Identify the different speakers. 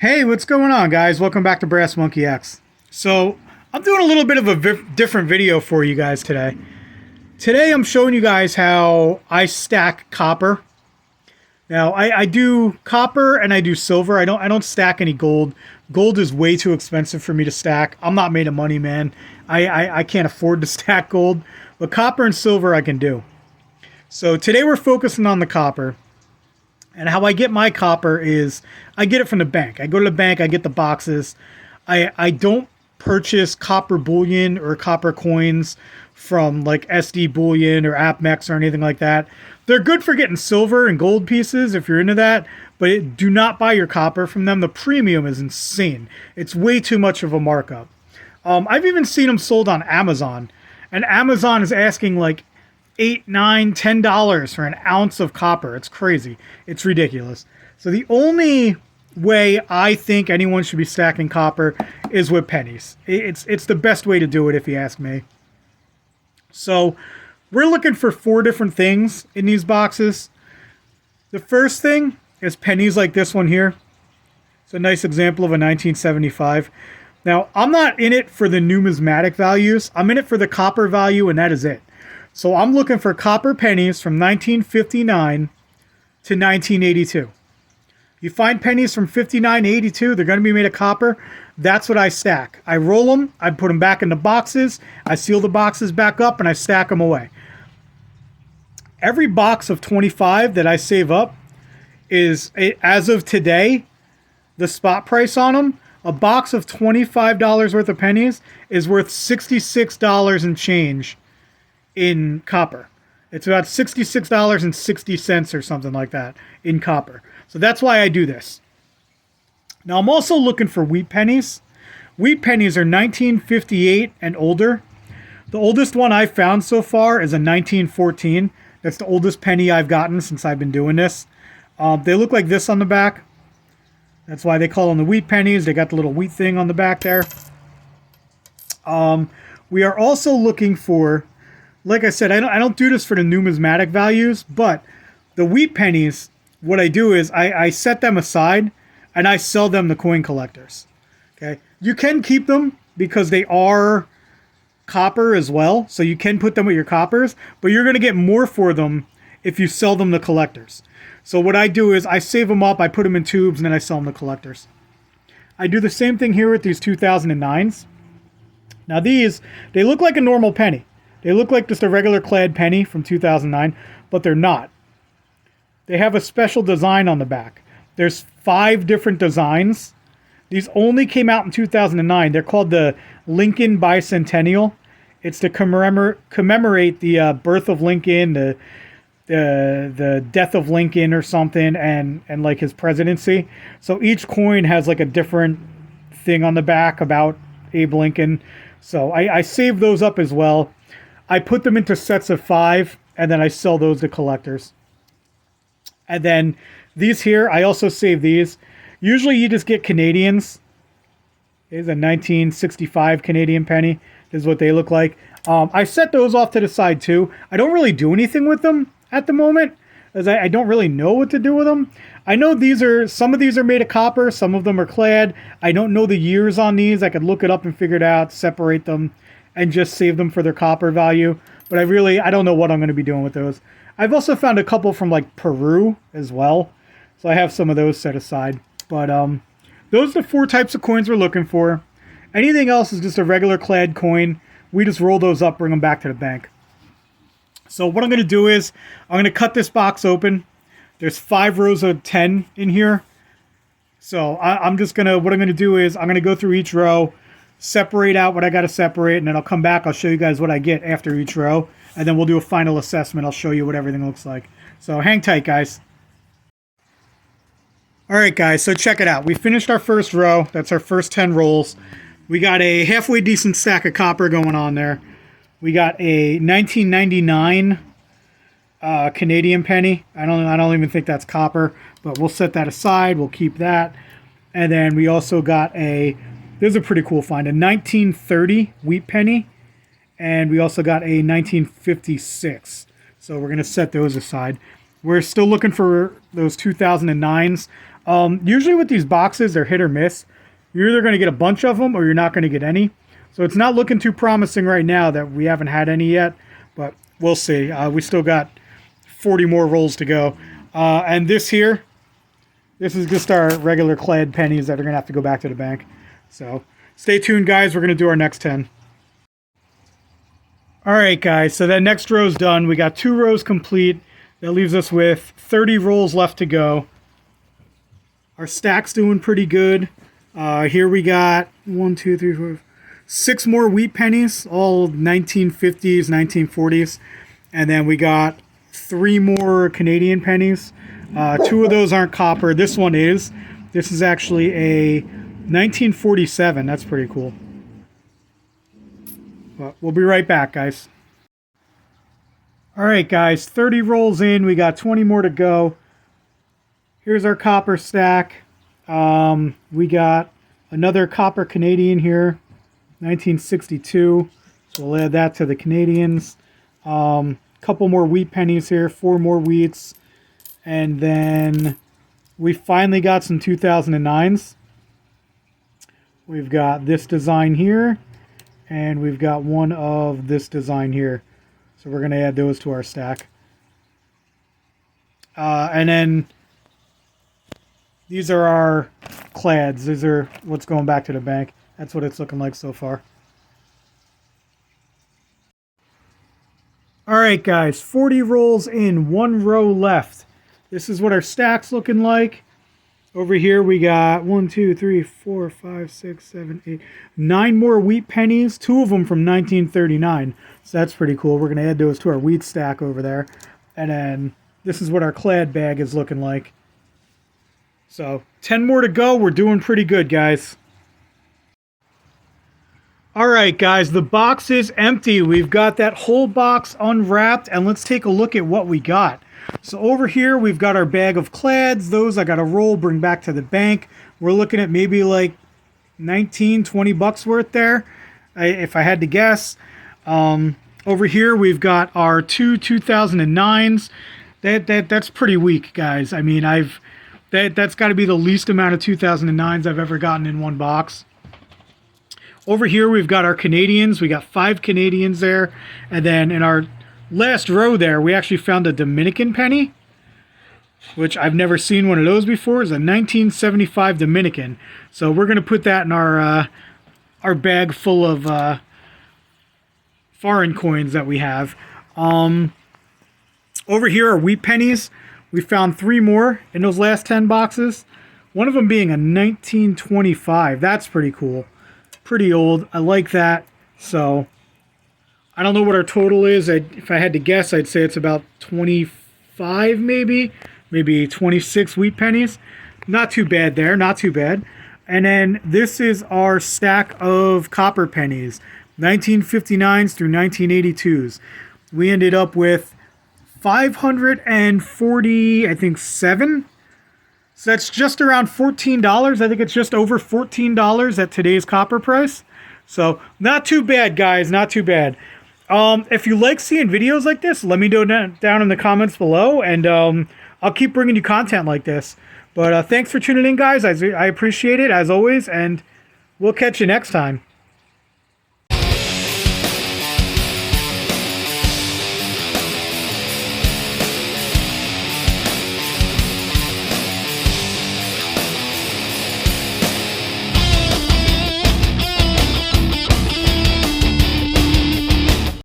Speaker 1: Hey, what's going on, guys? Welcome back to Brass Monkey X. So, I'm doing a little bit of a different video for you guys today. Today, I'm showing you guys how I stack copper. Now, I do copper and I do silver. I don't stack any gold. Gold is way too expensive for me to stack. I'm not made of money, man. I can't afford to stack gold. But copper and silver I can do. So, today we're focusing on the copper. And how I get my copper is I get it from the bank. I go to the bank, I get the boxes. I don't purchase copper bullion or copper coins from like SD Bullion or AppMex or anything like that. They're good for getting silver and gold pieces if you're into that, but do not buy your copper from them. The premium is insane. It's way too much of a markup. I've even seen them sold on Amazon, and Amazon is asking like $8, $9, $10 for an ounce of copper. It's crazy. It's ridiculous. So the only way I think anyone should be stacking copper is with pennies. It's the best way to do it if you ask me. So we're looking for 4 different things in these boxes. The first thing is pennies like this one here. It's a nice example of a 1975. Now, I'm not in it for the numismatic values. I'm in it for the copper value, and that is it. So I'm looking for copper pennies from 1959 to 1982. You find pennies from 59 to 82, they're going to be made of copper. That's what I stack. I roll them, I put them back in the boxes, I seal the boxes back up, and I stack them away. Every box of 25 that I save up is, as of today, the spot price on them. A box of $25 worth of pennies is worth $66 and change in copper. It's about $66.60 or something like that in copper. So that's why I do this. Now I'm also looking for wheat pennies. Wheat pennies are 1958 and older. The oldest one I've found so far is a 1914. That's the oldest penny I've gotten since I've been doing this. They look like this on the back. That's why they call them the wheat pennies. They got the little wheat thing on the back there. We are also looking for, like I said, I don't do this for the numismatic values, but the wheat pennies, what I do is I set them aside and I sell them to coin collectors. Okay, you can keep them because they are copper as well, so you can put them with your coppers, but you're going to get more for them if you sell them to collectors. So what I do is I save them up, I put them in tubes, and then I sell them to collectors. I do the same thing here with these 2009s. Now these, they look like a normal penny. They look like just a regular clad penny from 2009, but they're not. They have a special design on the back. There's 5 different designs. These only came out in 2009. They're called the Lincoln Bicentennial. It's to commemorate the birth of Lincoln, the death of Lincoln or something, and like his presidency. So each coin has like a different thing on the back about Abe Lincoln. So I save those up as well. I put them into sets of 5, and then I sell those to collectors. And then these here, I also save these. Usually you just get Canadians. Here's a 1965 Canadian penny. This is what they look like. I set those off to the side too. I don't really do anything with them at the moment, as I don't really know what to do with them. I know some of these are made of copper, some of them are clad. I don't know the years on these. I could look it up and figure it out, separate them, and just save them for their copper value. But I don't know what I'm going to be doing with those. I've also found a couple from like Peru as well. So I have some of those set aside. But those are the 4 types of coins we're looking for. Anything else is just a regular clad coin. We just roll those up, bring them back to the bank. So what I'm going to do is I'm going to cut this box open. There's 5 rows of 10 in here. So what I'm going to do is I'm going to go through each row, separate out what I got to separate, and then I'll come back. I'll show you guys what I get after each row, and then we'll do a final assessment. I'll show you what everything looks like. So hang tight, guys. All right, guys, so check it out. We finished our first row. That's our first 10 rolls. We got a halfway decent stack of copper going on there. We got a 1999 Canadian penny. I don't even think that's copper, but we'll set that aside. We'll keep that. And then we also got this is a pretty cool find, a 1930 wheat penny. And we also got a 1956. So we're going to set those aside. We're still looking for those 2009s. Usually with these boxes, they're hit or miss. You're either going to get a bunch of them or you're not going to get any. So it's not looking too promising right now that we haven't had any yet, but we'll see. We still got 40 more rolls to go. And this here, this is just our regular clad pennies that are going to have to go back to the bank. So stay tuned, guys. We're going to do our next 10. All right, guys. So that next row's done. We got 2 rows complete. That leaves us with 30 rolls left to go. Our stack's doing pretty good. Here we got 1, 2, 3, 4, 6 more wheat pennies, all 1950s, 1940s. And then we got 3 more Canadian pennies. 2 of those aren't copper. This one is. This is actually a 1947. That's pretty cool. But we'll be right back, guys. All right, guys. 30 rolls in. We got 20 more to go. Here's our copper stack. We got another copper Canadian here, 1962. So we'll add that to the Canadians. Couple more wheat pennies here, 4 more wheats. And then we finally got some 2009s. We've got this design here, and we've got one of this design here. So we're going to add those to our stack. And then these are our clads. These are what's going back to the bank. That's what it's looking like so far. All right, guys, 40 rolls in, 1 row left. This is what our stack's looking like. Over here we got 1, 2, 3, 4, 5, 6, 7, 8, 9 more wheat pennies, 2 of them from 1939. So that's pretty cool. We're going to add those to our wheat stack over there. And then this is what our clad bag is looking like. So 10 more to go. We're doing pretty good, guys. All right, guys, the box is empty. We've got that whole box unwrapped, and let's take a look at what we got. So over here, we've got our bag of clads. Those I got to roll, bring back to the bank. We're looking at maybe like 19, 20 bucks worth there, if I had to guess. Over here, we've got our 2 2009s. That's pretty weak, guys. I mean, that's got to be the least amount of 2009s I've ever gotten in one box. Over here, we've got our Canadians. We got 5 Canadians there. And then in our last row there, we actually found a Dominican penny, which I've never seen one of those before. It's a 1975 Dominican. So we're going to put that in our bag full of foreign coins that we have. Over here are wheat pennies. We found 3 more in those last 10 boxes. One of them being a 1925. That's pretty cool. Pretty old. I like that. So I don't know what our total is. If I had to guess, I'd say it's about 25 maybe 26 wheat pennies. Not too bad there, not too bad. And then this is our stack of copper pennies, 1959s through 1982s. We ended up with 540, I think 7. So that's just around $14. I think it's just over $14 at today's copper price. So not too bad, guys, not too bad. If you like seeing videos like this, let me know down in the comments below, and I'll keep bringing you content like this. But thanks for tuning in, guys. I appreciate it, as always, and we'll catch you next time.